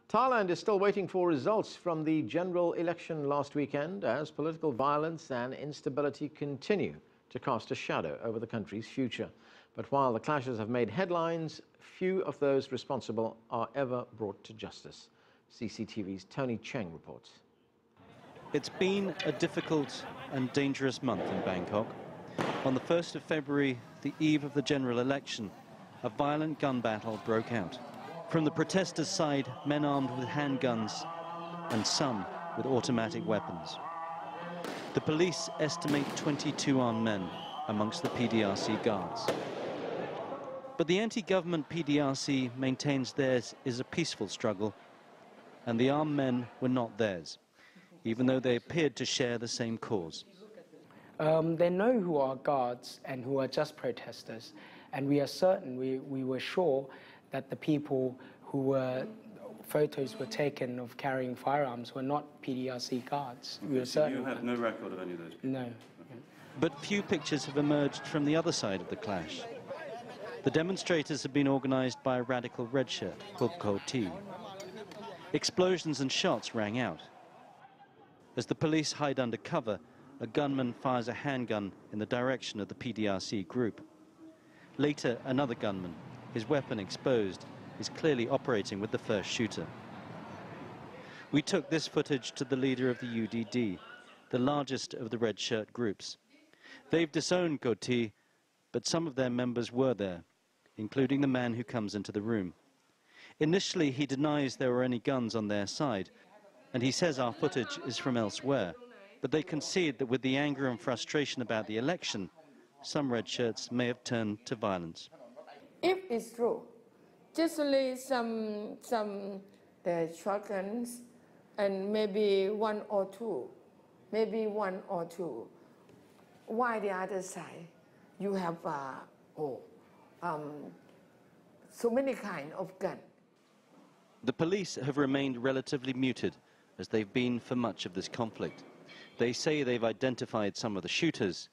Thailand is still waiting for results from the general election last weekend as political violence and instability continue to cast a shadow over the country's future. But while the clashes have made headlines, few of those responsible are ever brought to justice. CCTV's Tony Cheng reports. It's been a difficult and dangerous month in Bangkok. On the 1st of February, the eve of the general election, a violent gun battle broke out. From the protesters' side, men armed with handguns and some with automatic weapons. The police estimate 22 armed men amongst the PDRC guards. But the anti-government PDRC maintains theirs is a peaceful struggle, and the armed men were not theirs, even though they appeared to share the same cause. They know who are guards and who are just protesters, and we are certain, we were sure that the people who were photos were taken of carrying firearms were not PDRC guards. Okay, so you have no record of any of those people? No. But few pictures have emerged from the other side of the clash. The demonstrators have been organized by a radical redshirt called Koti. Explosions and shots rang out. As the police hide under cover, a gunman fires a handgun in the direction of the PDRC group. Later, another gunman, his weapon exposed, is clearly operating with the first shooter. We took this footage to the leader of the UDD, the largest of the red shirt groups. They've disowned Koti, but some of their members were there, including the man who comes into the room. Initially, he denies there were any guns on their side, and he says our footage is from elsewhere. But they concede that with the anger and frustration about the election, some red shirts may have turned to violence. If it's true, just only some the shotguns and maybe one or two. Why the other side? You have so many kind of gun. The police have remained relatively muted, as they've been for much of this conflict. They say they've identified some of the shooters,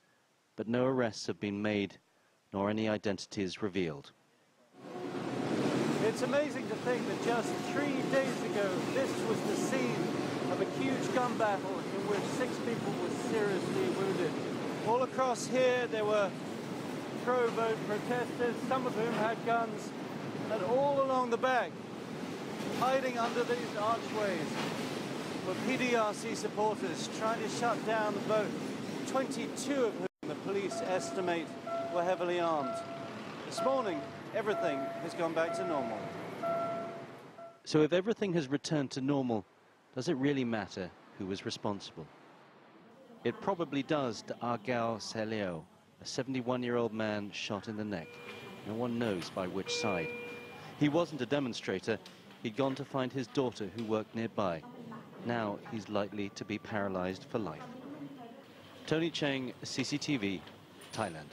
but no arrests have been made, nor any identities revealed. It's amazing to think that just 3 days ago, this was the scene of a huge gun battle in which 6 people were seriously wounded. All across here, there were pro-vote protesters, some of whom had guns, and all along the back, hiding under these archways, were PDRC supporters trying to shut down the vote, 22 of whom the police estimate were heavily armed. This morning, everything has gone back to normal. So if everything has returned to normal, does it really matter who was responsible? It probably does to Argao Seleo, a 71-year-old man shot in the neck. No one knows by which side. He wasn't a demonstrator. He'd gone to find his daughter who worked nearby. Now he's likely to be paralyzed for life. Tony Cheng, CCTV, Thailand.